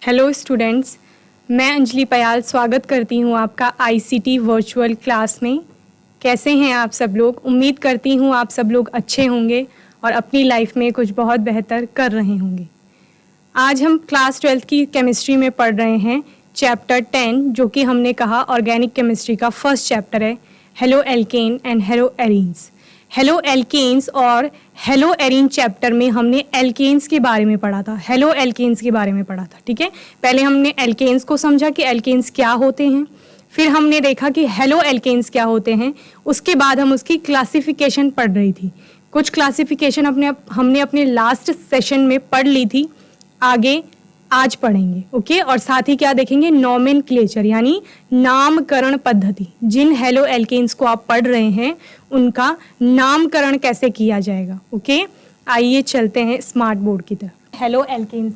Hello students, मैं अंजलि पयाल स्वागत करती हूँ आपका आईसीटी वर्चुअल क्लास में। कैसे हैं आप सब लोग? उम्मीद करती हूँ आप सब लोग अच्छे होंगे और अपनी लाइफ में कुछ बहुत बेहतर कर रहे होंगे। आज हम क्लास 12 की केमिस्ट्री में पढ़ रहे हैं चैप्टर 10, जो कि हमने कहा ऑर्गेनिक केमिस्ट्री का फर्स्ट चैप्टर है, halo alkane and halo arenes. Halo alkanes और हेलो एरीन चैप्टर में हमने एल्केन्स के बारे में पढ़ा था, हेलो एल्केन्स के बारे में पढ़ा था। ठीक है, पहले हमने एल्केन्स को समझा कि एल्केन्स क्या होते हैं, फिर हमने देखा कि हेलो एल्केन्स क्या होते हैं, उसके बाद हम उसकी क्लासिफिकेशन पढ़ रही थी। कुछ क्लासिफिकेशन हमने अपने लास्ट सेशन में पढ़ ली थी, आगे आज पढ़ेंगे। ओके, और साथ ही क्या देखेंगे, नॉमेनक्लेचर यानी नामकरण पद्धति। जिन हेलो एल्केन्स को आप पढ़ रहे हैं उनका नामकरण कैसे किया जाएगा। ओके, आइए चलते हैं स्मार्ट बोर्ड की तरफ। Halo alkanes,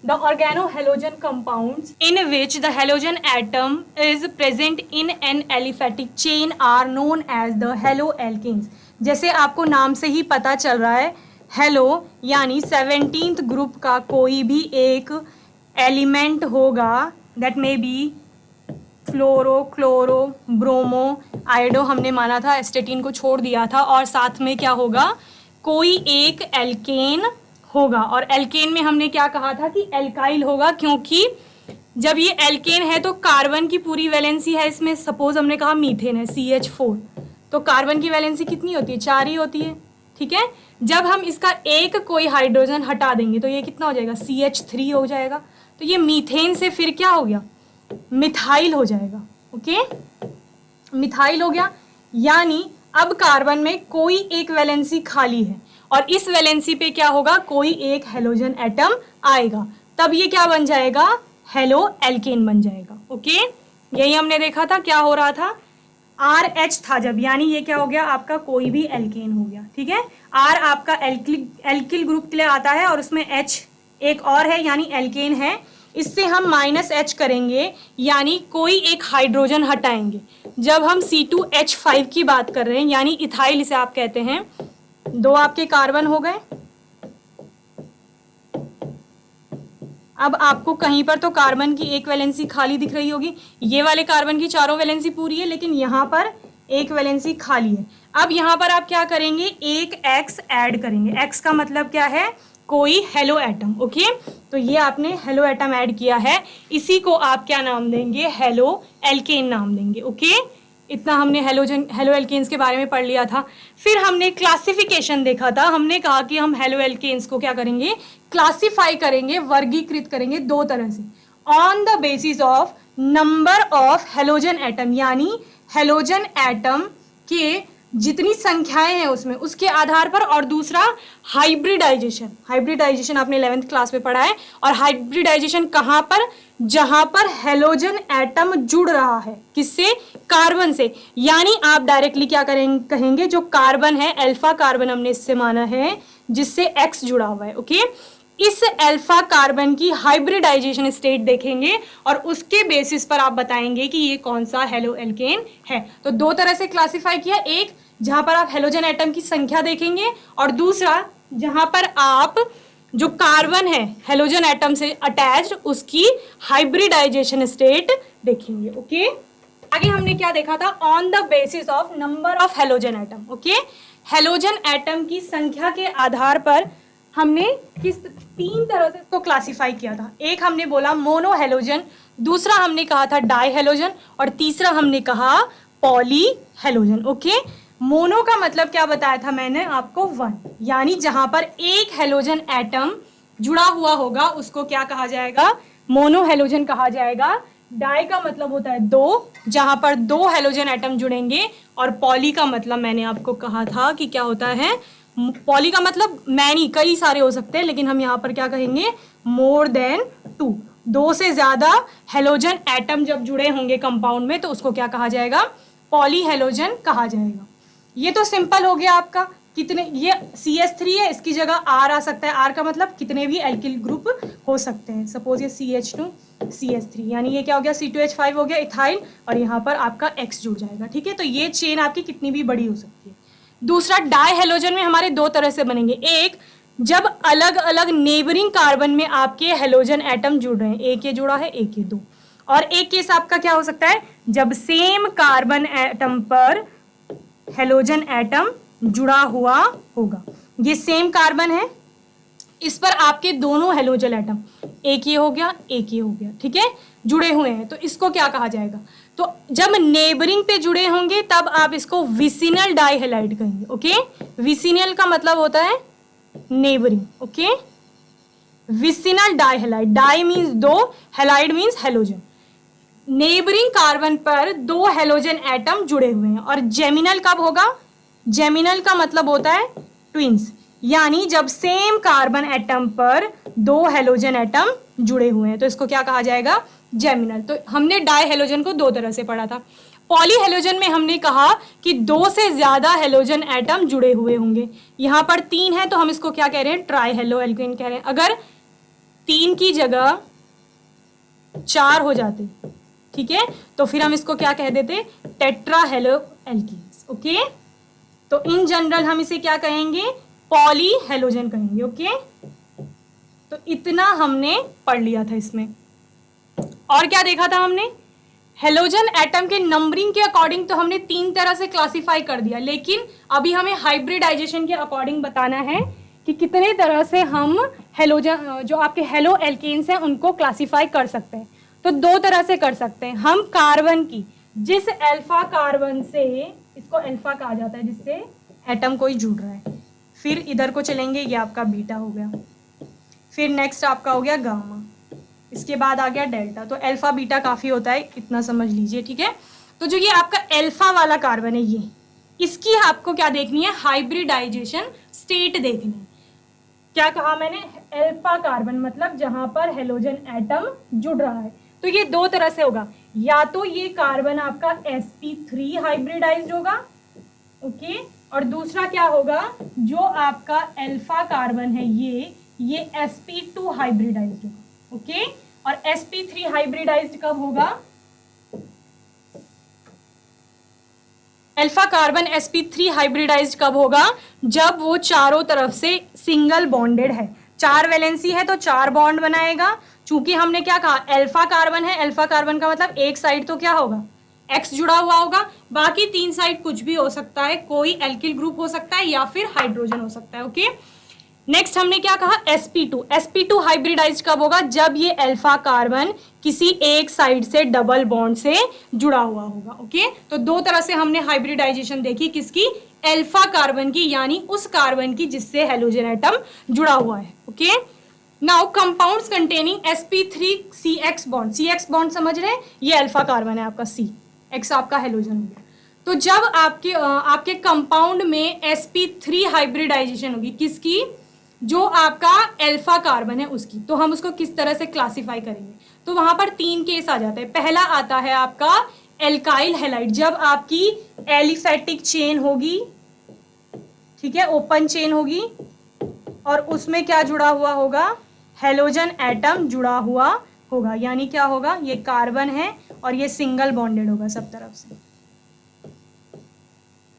the organohalogen compounds in which the halogen atom is present in an aliphatic chain are known as the haloalkanes। जैसे आपको नाम से ही पता चल रहा है, हेलो यानी 17th ग्रुप का कोई भी एक एलिमेंट होगा, that may be fluoro, chloro, bromo, iodo हमने माना था, एस्टेटीन को छोड़ दिया था, और साथ में क्या होगा, कोई एक एल्केन होगा। और एल्केन में हमने क्या कहा था कि एल्काइल होगा, क्योंकि जब ये एल्केन है तो कार्बन की पूरी वैलेंसी है इसमें। सपोज हमने कहा मीथेन है CH4, तो कार्बन की वैलेंसी कितनी होती है, 4 ही होती है। ठीक है, जब हम इसका एक कोई हाइड्रोजन हटा देंगे तो ये कितना हो जाएगा, CH3 हो जाएगा। तो ये मीथेन से फिर क्या हो गया, मिथाइल हो जाएगा। ओके, मिथाइल हो गया, यानी अब कार्बन में कोई एक वैलेंसी खाली है और इस वैलेंसी पे क्या होगा, कोई एक हेलोजन एटम आएगा, तब ये क्या बन जाएगा, हेलो एल्केन बन जाएगा। ओके, यही हमने देखा था, क्या हो रहा था, RH था जब, यानी ये क्या हो गया, आपका कोई भी एल्केन हो गया। ठीक है, R आपका एल्किल ग्रुप के लिए आता है और उसमें H एक और है यानी एल्केन है। इससे हम -H करेंगे यानी कोई एक हाइड्रोजन हटाएंगे। जब हम C2H5 की बात कर रहे हैं यानी इथाइल इसे आप कहते हैं, 2 आपके कार्बन हो गए। अब आपको कहीं पर तो कार्बन की एक वैलेंसी खाली दिख रही होगी, ये वाले कार्बन की चारों वैलेंसी पूरी है, लेकिन यहाँ पर एक वैलेंसी खाली है। अब यहाँ पर आप क्या करेंगे, एक X ऐड करेंगे। X का मतलब क्या है, कोई हेलो एटम। ओके, तो ये आपने हेलो एटम ऐड किया है, इसी को आप क्या नाम देंगे, हेलो एल्केन नाम देंगे। ओके, इतना हमने हेलो एल्केन्स के बारे में पढ़ लिया था। फिर हमने क्लासिफिकेशन देखा था, हमने कहा कि हम हेलो एल्केन्स को क्या करेंगे, क्लासिफाई करेंगे, वर्गीकृत करेंगे 2 तरह से, on the basis of number of halogen atom, यानी हेलोजन एटम के जितनी संख्याएं हैं उसमें, उसके आधार पर, और दूसरा हाइब्रिडाइजेशन। हाइब्रिडाइजेशन आपने 11th क्लास में पढ़ा है, और हाइब्रिडाइजेशन कहाँ पर, जहां पर हेलोजन एटम जुड़ रहा है, किससे, कार्बन से। यानी आप डायरेक्टली क्या कहेंगे, जो कार्बन है, अल्फा कार्बन हमने इससे माना है जिससे X जुड़ा हुआ है। ओके, इस अल्फा कार्बन की हाइब्रिडाइजेशन स्टेट देखेंगे और उसके बेसिस पर आप बताएंगे कि ये कौन सा हेलो एल्केन है। तो 2 तरह से क्लासिफाई किया, एक जहां पर आप हेलोजन एटम की संख्या देखेंगे, और दूसरा जहां पर आप जो कार्बन है हेलोजन एटम से अटैच्ड उसकी हाइब्रिडाइजेशन स्टेट देखेंगे। ओके, आगे हमने क्या देखा था, on the basis of number of halogen atom. Okay, halogen atom की संख्या के आधार पर हमने किस 3 तरह से इसको क्लासिफाई किया था। एक हमने बोला मोनो हेलोजन, दूसरा हमने कहा था डाई हेलोजन, और तीसरा हमने कहा पॉली हेलोजन। ओके, मोनो का मतलब क्या बताया था मैंने आपको, 1, यानी जहां पर एक हेलोजन एटम जुड़ा हुआ होगा उसको क्या कहा जाएगा, मोनो हेलोजन कहा जाएगा। डाई का मतलब होता है 2, जहां पर 2 हेलोजन एटम जुड़ेंगे, और पॉली का मतलब मैंने आपको कहा था कि क्या होता है, पॉली का मतलब मैनी, कई सारे हो सकते हैं, लेकिन हम यहाँ पर क्या कहेंगे, मोर देन 2, 2 से ज्यादा हेलोजन एटम जब जुड़े होंगे कंपाउंड में तो उसको क्या कहा जाएगा, पॉली हेलोजन कहा जाएगा। ये तो सिंपल हो गया आपका, कितने, ये CH3 है, इसकी जगह R आ सकता है। R का मतलब कितने भी एल्किल ग्रुप हो सकते हैं। सपोज ये CH2 CH3, यानी ये क्या हो गया, C2H5 हो गया इथाइल, और यहाँ पर आपका X जुड़ जाएगा। ठीक है, तो ये चेन आपकी कितनी भी बड़ी हो सकती है। दूसरा डाई हेलोजन में हमारे 2 तरह से बनेंगे, एक जब अलग अलग नेबरिंग कार्बन में आपके हेलोजन एटम जुड़ रहे हैं, एक ये जुड़ा है, एक ये दो। और एक केस आपका क्या हो सकता है, जब सेम कार्बन एटम पर हेलोजन एटम जुड़ा हुआ होगा। ये सेम कार्बन है, इस पर आपके दोनों हेलोजन एटम, एक ये हो गया, एक ये हो गया, ठीक है, जुड़े हुए हैं, तो इसको क्या कहा जाएगा। तो जब नेबरिंग पे जुड़े होंगे तब आप इसको विसिनल डाइहेलाइड कहेंगे। ओके, विसिनल का मतलब होता है neighbouring. Okay, vicinal dihalide, di means दो, halide means halogen. Neighbouring carbon पर दो हेलोजन एटम जुड़े हुए हैं। और जेमिनल कब होगा, जेमिनल का मतलब होता है ट्विंस, यानी जब सेम कार्बन एटम पर दो हेलोजन एटम जुड़े हुए हैं तो इसको क्या कहा जाएगा, जेमिनल। तो हमने डाई हेलोजन को दो तरह से पढ़ा था। पॉली हेलोजन में हमने कहा कि दो से ज्यादा हेलोजन एटम जुड़े हुए होंगे। यहां पर तीन है तो हम इसको क्या कह रहे हैं, ट्राई हेलो एल्केन कह रहे हैं। अगर तीन की जगह चार हो जाते, ठीक है, तो फिर हम इसको क्या कह देते, टेट्रा हेलो एल्कीन्स। ओके, तो इन जनरल हम इसे क्या कहेंगे, पॉली हेलोजन कहेंगे। ओके, तो इतना हमने पढ़ लिया था इसमें। और क्या देखा था हमने, हेलोजन एटम के नंबरिंग के अकॉर्डिंग तो हमने तीन तरह से क्लासिफाई कर दिया, लेकिन अभी हमें हाइब्रिडाइजेशन के अकॉर्डिंग बताना है कि कितने तरह से हम हेलोजन, जो आपके हेलो एल्केन्स हैं, उनको क्लासिफाई कर सकते हैं। तो दो तरह से कर सकते हैं हम। कार्बन की जिस अल्फा कार्बन से, इसको अल्फा कहा जाता है, जिससे एटम कोई जुड़ रहा है, फिर इधर को चलेंगे, ये आपका बीटा हो गया, फिर नेक्स्ट आपका हो गया गामा, इसके बाद आ गया डेल्टा। तो अल्फा बीटा काफी होता है, इतना समझ लीजिए, ठीक है। तो जो ये आपका अल्फा वाला कार्बन है, ये इसकी आपको क्या देखनी है, हाइब्रिडाइजेशन स्टेट देखनी है। क्या कहा मैंने, अल्फा कार्बन मतलब जहां पर हेलोजन एटम जुड़ रहा है। तो ये दो तरह से होगा, या तो ये कार्बन आपका sp3 हाइब्रिडाइज्ड होगा, ओके, और दूसरा क्या होगा, जो आपका अल्फा कार्बन है ये sp2 हाइब्रिडाइज्ड होगा। ओके, और sp3 हाइब्रिडाइज्ड कब होगा, अल्फा कार्बन sp3 हाइब्रिडाइज्ड कब होगा, जब वो चारों तरफ से सिंगल बॉन्डेड है, चार वैलेंसी है तो चार बॉन्ड बनाएगा। चूंकि हमने क्या कहा, अल्फा कार्बन है, अल्फा कार्बन का मतलब एक साइड तो क्या होगा, एक्स जुड़ा हुआ होगा, बाकी तीन साइड कुछ भी हो सकता है, कोई एल्किल ग्रुप हो सकता है या फिर हाइड्रोजन हो सकता है। ओके, नेक्स्ट हमने क्या कहा, sp2 हाइब्रिडाइज्ड कब होगा, जब ये अल्फा कार्बन किसी एक साइड से डबल बॉन्ड से जुड़ा हुआ होगा। ओके, तो दो तरह से हमने हाइब्रिडाइजेशन देखी, किसकी, अल्फा कार्बन की, यानी उस कार्बन की जिससे हेलोजन एटम जुड़ा हुआ है। Okay, now compounds containing sp3 CX bond समझ रहे हैं, ये अल्फा कार्बन है आपका, CX आपका हेलोजन हो गया। तो जब आपके कंपाउंड में sp3 हाइब्रिडाइजेशन होगी, किसकी, जो आपका अल्फा कार्बन है उसकी, तो हम उसको किस तरह से क्लासिफाई करेंगे, तो वहां पर तीन केस आ जाते हैं। पहला आता है आपका एल्काइल हैलाइड, जब आपकी एलिफेटिक चेन होगी, ठीक है, ओपन चेन होगी, और उसमें क्या जुड़ा हुआ होगा, हेलोजन एटम जुड़ा हुआ होगा, यानी क्या होगा, ये कार्बन है और ये सिंगल बॉन्डेड होगा सब तरफ से,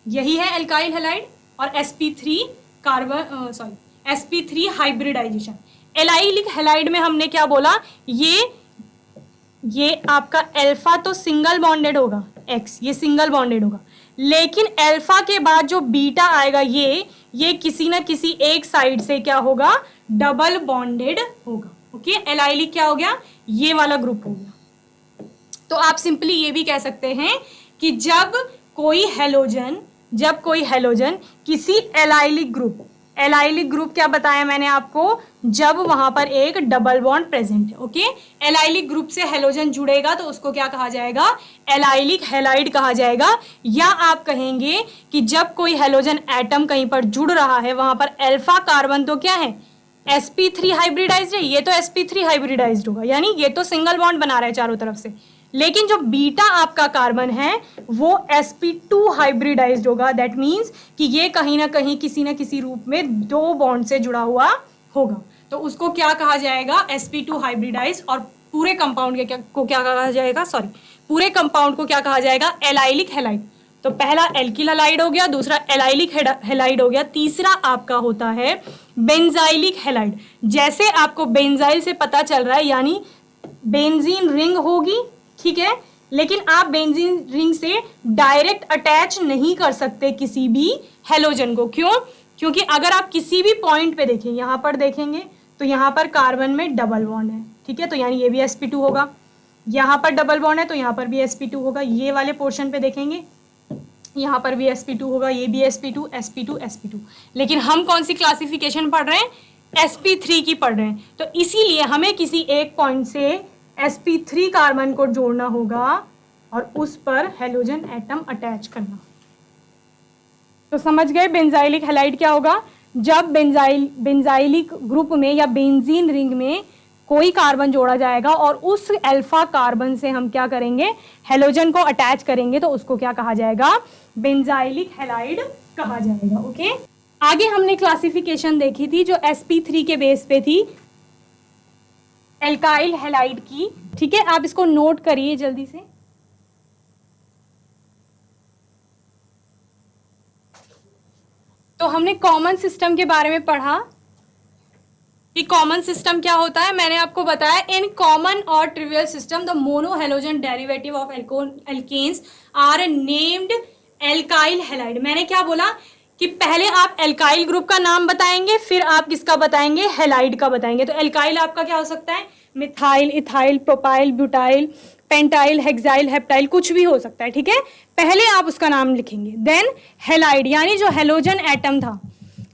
यही है एल्काइल हैलाइड। और sp3 carbon sp3 hybridisation. Allylic halide में हमने क्या बोला, ये आपका अल्फा तो सिंगल बॉन्डेड होगा, x ये सिंगल बॉन्डेड होगा, लेकिन अल्फा के बाद जो बीटा आएगा ये किसी ना किसी एक साइड से क्या होगा, डबल बॉन्डेड होगा। ओके, एलाइलिक क्या हो गया, ये वाला ग्रुप हो गया। तो आप सिंपली ये भी कह सकते हैं कि जब कोई हेलोजन किसी एलाइलिक ग्रुप क्या बताया मैंने आपको, जब वहां पर एक डबल बॉन्ड प्रेजेंट है। ओके, एलाइलिक ग्रुप से हेलोजन जुड़ेगा तो उसको क्या कहा जाएगा, एलाइलिक हैलाइड कहा जाएगा। या आप कहेंगे कि जब कोई हेलोजन एटम कहीं पर जुड़ रहा है, वहां पर अल्फा कार्बन तो क्या है, sp3 हाइब्रिडाइज्ड है, ये तो sp3 हाइब्रिडाइज्ड होगा, यानी ये तो सिंगल बॉन्ड बना रहा है चारों तरफ से, लेकिन जो बीटा आपका कार्बन है वो sp2 हाइब्रिडाइज्ड होगा। दैट मीन्स कि ये कहीं ना कहीं किसी ना किसी रूप में दो बॉन्ड से जुड़ा हुआ होगा, तो उसको क्या कहा जाएगा, sp2 हाइब्रिडाइज्ड। और पूरे कंपाउंड को क्या कहा जाएगा, पूरे कंपाउंड को क्या कहा जाएगा, एलाइलिक हैलाइड। तो पहला एल्किल हैलाइड हो गया, दूसरा एलाइलिक हैलाइड हो गया, तीसरा आपका होता है बेंजाइलिक हैलाइड, जैसे आपको बेंजाइल से पता चल रहा है यानी बेंजीन रिंग होगी, ठीक है, लेकिन आप बेंजीन रिंग से डायरेक्ट अटैच नहीं कर सकते किसी भी हेलोजन को। क्यों? क्योंकि अगर आप किसी भी पॉइंट पे देखें, यहाँ पर देखेंगे तो यहाँ पर कार्बन में डबल बॉन्ड है, ठीक है, तो यानी ये भी sp2 होगा, यहाँ पर डबल बॉन्ड है तो यहाँ पर भी sp2 होगा, ये वाले पोर्शन पे देखेंगे यहाँ पर भी sp2 होगा, ये भी sp2 sp2 sp2। लेकिन हम कौन सी क्लासिफिकेशन पढ़ रहे हैं? sp3 की पढ़ रहे हैं, तो इसीलिए हमें किसी एक पॉइंट से sp3 कार्बन को जोड़ना होगा और उस पर हेलोजन एटम अटैच करना। तो समझ गए बेंजाइलिक हैलाइड क्या होगा? जब बेंजाइलिक ग्रुप में या बेंजीन रिंग में कोई कार्बन जोड़ा जाएगा और उस अल्फा कार्बन से हम क्या करेंगे? हेलोजन को अटैच करेंगे, तो उसको क्या कहा जाएगा? बेंजाइलिक हैलाइड कहा जाएगा। ओके, आगे हमने क्लासिफिकेशन देखी थी जो sp3 के बेस पे थी एल्काइल हैलाइड की, ठीक है, आप इसको नोट करिए जल्दी से। तो हमने कॉमन सिस्टम के बारे में पढ़ा कि कॉमन सिस्टम क्या होता है। मैंने आपको बताया इन कॉमन और trivial system the mono halogen derivative of alkanes are named alkyl halide. मैंने क्या बोला कि पहले आप एल्काइल ग्रुप का नाम बताएंगे, फिर आप किसका बताएंगे? हैलाइड का बताएंगे। तो एल्काइल आपका क्या हो सकता है? Methyl, ethyl, propyl, butyl, pentyl, hexyl, heptyl, कुछ भी हो सकता है, ठीक है। पहले आप उसका नाम लिखेंगे, देन हैलाइड यानी जो हेलोजन एटम था,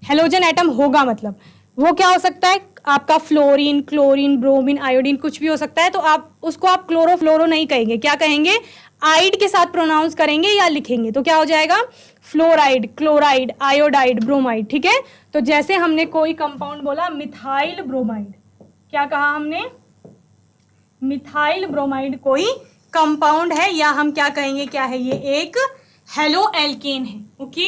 हेलोजन एटम होगा मतलब वो क्या हो सकता है? आपका फ्लोरीन, क्लोरीन, ब्रोमीन, आयोडीन, कुछ भी हो सकता है। तो आप उसको आप क्लोरोफ्लोरो नहीं कहेंगे, क्या कहेंगे? आइड के साथ प्रोनाउंस करेंगे या लिखेंगे, तो क्या हो जाएगा? फ्लोराइड, क्लोराइड, आयोडाइड, ब्रोमाइड, ठीक है। तो जैसे हमने कोई कंपाउंड बोला मिथाइल ब्रोमाइड, क्या कहा हमने? मिथाइल ब्रोमाइड कोई कंपाउंड है या हम क्या कहेंगे? क्या है ये? एक हेलो एल्केन है। ओके,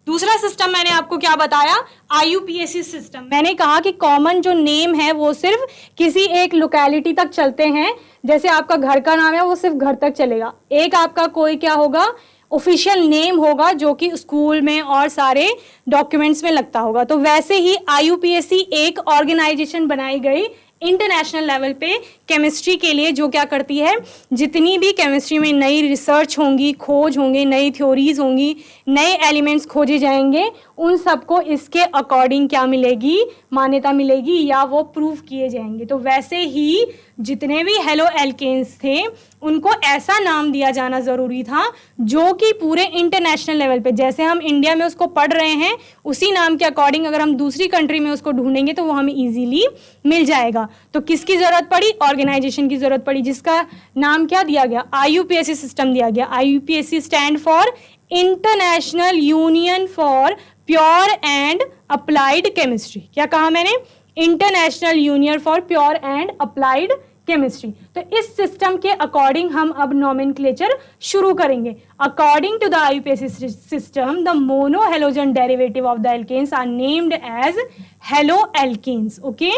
दूसरा सिस्टम मैंने आपको क्या बताया? IUPAC system. मैंने कहा कि कॉमन जो नेम है वो सिर्फ किसी एक लोकेलिटी तक चलते हैं, जैसे आपका घर का नाम है वो सिर्फ घर तक चलेगा। एक आपका कोई क्या होगा? ऑफिशियल नेम होगा जो कि स्कूल में और सारे डॉक्यूमेंट्स में लगता होगा। तो वैसे ही IUPAC एक ऑर्गेनाइजेशन बनाई गई इंटरनेशनल लेवल पे केमिस्ट्री के लिए, जो क्या करती है? जितनी भी केमिस्ट्री में नई रिसर्च होंगी, खोज होंगे, नई थ्योरीज होंगी, नए एलिमेंट्स खोजे जाएंगे, उन सबको इसके अकॉर्डिंग क्या मिलेगी? मान्यता मिलेगी या वो प्रूव किए जाएंगे। तो वैसे ही जितने भी हेलो एल्केन्स थे उनको ऐसा नाम दिया जाना ज़रूरी था जो कि पूरे इंटरनेशनल लेवल पे, जैसे हम इंडिया में उसको पढ़ रहे हैं उसी नाम के अकॉर्डिंग अगर हम दूसरी कंट्री में उसको ढूंढेंगे तो वो हमें इजीली मिल जाएगा। तो किसकी ज़रूरत पड़ी? ऑर्गेनाइजेशन की ज़रूरत पड़ी, जिसका नाम क्या दिया गया? IUPAC सिस्टम दिया गया। IUPAC stand for international union for pure and applied chemistry. क्या कहा मैंने? International union for pure and applied chemistry. तो इस सिस्टम के अकॉर्डिंग हम अब नॉमेनक्लेचर शुरू करेंगे। According to the IUPAC system the mono halogen derivative of the alkanes are named as halo alkanes. Okay,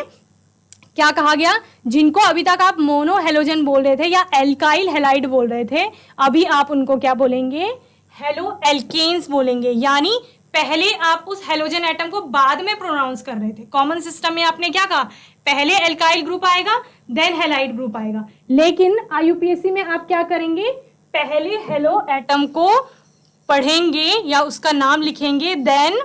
क्या कहा गया? जिनको अभी तक आप मोनो हेलोजन बोल रहे थे या एल्काइल हैलाइड बोल रहे थे, अभी आप उनको क्या बोलेंगे? हेलो एल्केन्स बोलेंगे। यानी पहले आप उस हेलोजन एटम को बाद में प्रोनाउंस कर रहे थे। कॉमन सिस्टम में आपने क्या कहा? पहले एल्काइल ग्रुप आएगा, देन हैलाइड ग्रुप आएगा। लेकिन IUPAC में आप क्या करेंगे? पहले हेलो एटम को पढ़ेंगे या उसका नाम लिखेंगे, देन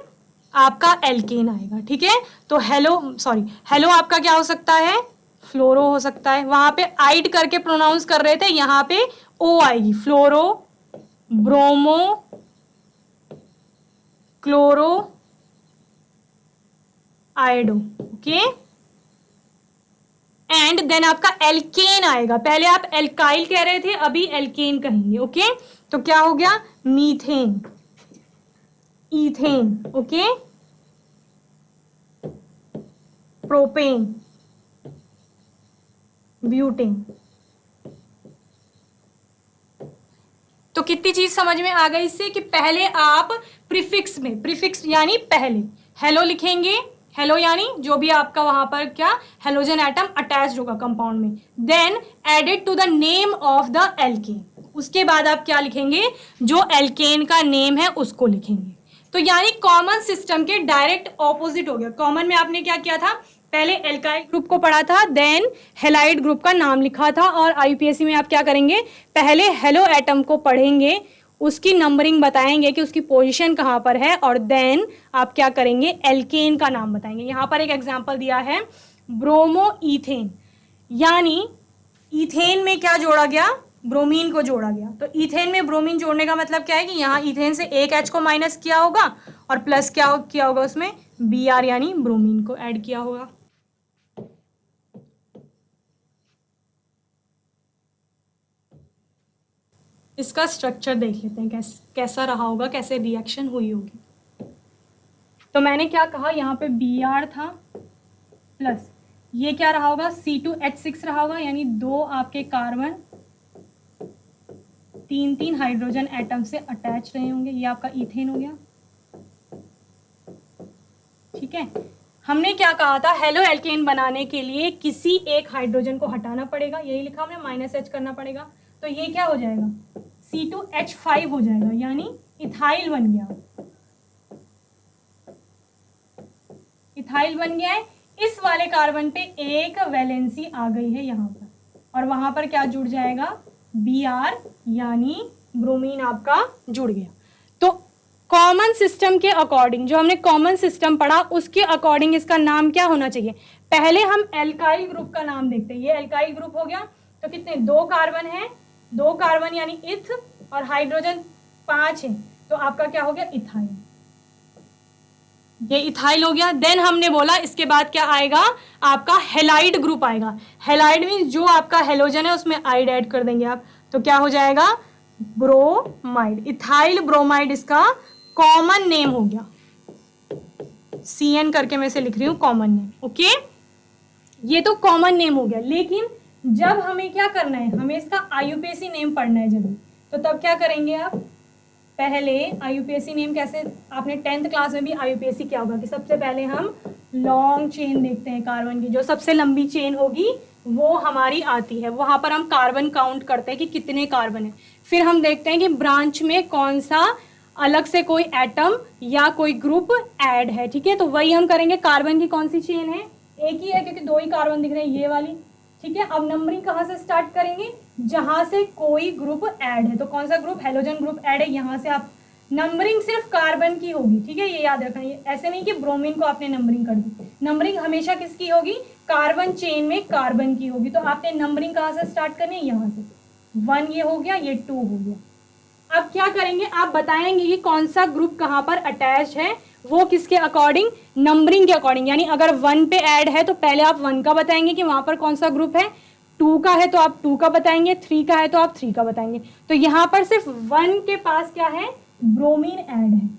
आपका एल्केन आएगा, ठीक है। तो हेलो आपका क्या हो सकता है? फ्लोरो हो सकता है। वहां पे आइड करके प्रोनाउंस कर रहे थे, यहाँ पे O आएगी। Fluoro, bromo, chloro, iodo, okay. And then आपका एल्केन आएगा। पहले आप एल्काइल कह रहे थे, अभी एल्केन कहेंगे, ओके। तो क्या हो गया? Methane, ethane, okay, propane, butane. तो कितनी चीज समझ में आ गई इससे कि पहले आप प्रीफिक्स में, प्रीफिक्स यानी पहले हेलो लिखेंगे, हेलो यानी जो भी आपका वहां पर क्या हेलोजन एटम अटैच्ड होगा कंपाउंड में, then added to the name of the alkane. उसके बाद आप क्या लिखेंगे? जो एल्केन का नेम है उसको लिखेंगे। तो तो यानी कॉमन सिस्टम के डायरेक्ट ऑपोजिट हो गया। कॉमन में आपने क्या किया था, पहले एल्काइल ग्रुप को पढ़ा था, देन हेलाइड ग्रुप का नाम लिखा था, और आईयूपीएसी में आप क्या करेंगे, पहले हेलो एटम को पढ़ेंगे, उसकी नंबरिंग बताएंगे कि उसकी पोजीशन कहाँ पर है, और देन आप क्या करेंगे, एल्केन का नाम बताएंगे। यहाँ पर एक एग्जांपल दिया है ब्रोमो ईथेन, यानी ईथेन में क्या जोड़ा गया, ब्रोमीन को जोड़ा गया। तो ईथेन में ब्रोमीन जोड़ने का मतलब क्या है कि यहाँ ईथेन से एक H को माइनस किया होगा और प्लस क्या किया होगा, उसमें Br यानी ब्रोमीन को ऐड किया होगा। इसका स्ट्रक्चर देख लेते हैं कैसा रहा होगा, कैसे रिएक्शन हुई होगी। तो मैंने क्या कहा, यहाँ पे Br था प्लस ये क्या रहा होगा, C2H6 रहा होगा, यानी 2 आपके कार्बन 3 हाइड्रोजन एटम से अटैच रहे होंगे, ये आपका ईथेन हो गया। ठीक है, हमने क्या कहा था, हेलो एल्केन बनाने के लिए किसी एक हाइड्रोजन को हटाना पड़ेगा, यही लिखा हमने, -H करना पड़ेगा। तो ये क्या हो जाएगा, C2H5 हो जाएगा, यानी इथाइल बन गया। इथाइल बन गया है। इस वाले कार्बन पे एक वैलेंसी आ गई है यहाँ पर, और वहां पर क्या जुड़ जाएगा, Br यानी ब्रोमीन आपका जुड़ गया। तो कॉमन सिस्टम के अकॉर्डिंग, जो हमने कॉमन सिस्टम पढ़ा उसके अकॉर्डिंग इसका नाम क्या होना चाहिए, पहले हम एल्काइल ग्रुप का नाम देखते हैं। ये एल्काइल ग्रुप हो गया, तो कितने, 2 कार्बन है, 2 कार्बन यानी इथ, और हाइड्रोजन 5 है, तो आपका क्या हो गया, इथाइल। ये इथाइल हो गया। देन हमने बोला इसके बाद क्या आएगा, आपका हेलाइड ग्रुप आएगा। हेलाइड मीन्स जो आपका हेलोजन है उसमें आइड ऐड कर देंगे आप, तो क्या हो जाएगा, ब्रोमाइड। इथाइल ब्रोमाइड इसका कॉमन नेम हो गया, CN करके मैं से लिख रही हूं कॉमन नेम। ओके, ये तो कॉमन नेम हो गया। लेकिन जब हमें क्या करना है, हमें इसका आईयूपीएसी नेम पढ़ना है जब, तो तब क्या करेंगे आप, पहले आईयूपीएसी नेम कैसे, आपने 10th क्लास में भी आईयूपीएसी क्या होगा कि सबसे पहले हम लॉन्ग चेन देखते हैं कार्बन की, जो सबसे लंबी चेन होगी वो हमारी आती है, वहां पर हम कार्बन काउंट करते हैं कि कितने कार्बन है। फिर हम देखते हैं कि ब्रांच में कौन सा अलग से कोई एटम या कोई ग्रुप ऐड है। ठीक है, तो वही हम करेंगे। कार्बन की कौन सी चेन है, एक ही है क्योंकि 2 ही कार्बन दिख रहे हैं, ये वाली। ठीक है, अब नंबरिंग कहाँ से स्टार्ट करेंगे, जहां से कोई ग्रुप ऐड है। तो कौन सा ग्रुप, हेलोजन ग्रुप ऐड है, यहाँ से आप नंबरिंग सिर्फ कार्बन की होगी। ठीक है, ये याद रखना, ये ऐसे नहीं कि ब्रोमीन को आपने नंबरिंग कर दी। नंबरिंग हमेशा किसकी होगी, कार्बन चेन में कार्बन की होगी। तो आपने नंबरिंग कहाँ से स्टार्ट करनी है, यहाँ से। 1 ये हो गया, ये 2 हो गया। अब क्या करेंगे, आप बताएंगे कि कौन सा ग्रुप कहाँ पर अटैच है, वो किसके अकॉर्डिंग, नंबरिंग के अकॉर्डिंग। यानी अगर 1 पे ऐड है तो पहले आप 1 का बताएंगे कि वहां पर कौन सा ग्रुप है, 2 का है तो आप 2 का बताएंगे, 3 का है तो आप 3 का बताएंगे। तो यहाँ पर सिर्फ 1 के पास क्या है, ब्रोमीन ऐड है,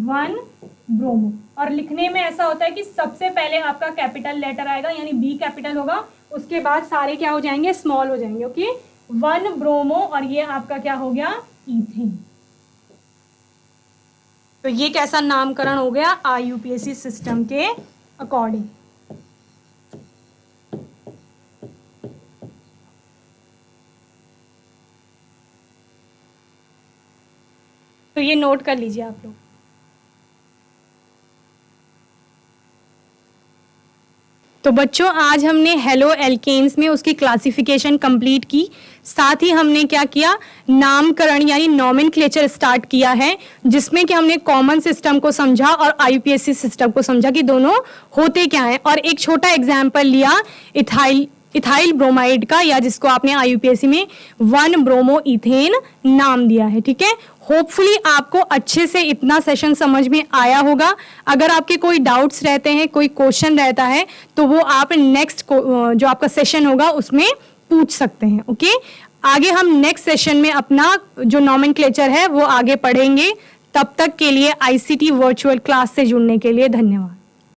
1 ब्रोमो। और लिखने में ऐसा होता है कि सबसे पहले आपका कैपिटल लेटर आएगा, यानी B कैपिटल होगा, उसके बाद सारे क्या हो जाएंगे, स्मॉल हो जाएंगे। ओके, 1 ब्रोमो, और ये आपका क्या हो गया, ईथेन। तो ये कैसा नामकरण हो गया, आईयूपीएसी सिस्टम के अकॉर्डिंग। तो ये नोट कर लीजिए आप लोग। तो बच्चों, आज हमने हेलो एल्केन्स में उसकी क्लासिफिकेशन कंप्लीट की, साथ ही हमने क्या किया, नामकरण यानी नॉमेनक्लेचर स्टार्ट किया है, जिसमें कि हमने कॉमन सिस्टम को समझा और आईयूपीएसी सिस्टम को समझा कि दोनों होते क्या हैं, और एक छोटा एग्जाम्पल लिया इथाइल ब्रोमाइड का, या जिसको आपने आईयूपीएसी में 1 ब्रोमो इथेन नाम दिया है। ठीक है, होपफुली आपको अच्छे से इतना सेशन समझ में आया होगा। अगर आपके कोई डाउट्स रहते हैं, कोई क्वेश्चन रहता है, तो वो आप नेक्स्ट जो आपका सेशन होगा उसमें पूछ सकते हैं। ओके, आगे हम नेक्स्ट सेशन में अपना जो नॉमेनक्लेचर है वो आगे पढ़ेंगे। तब तक के लिए आईसीटी वर्चुअल क्लास से जुड़ने के लिए धन्यवाद।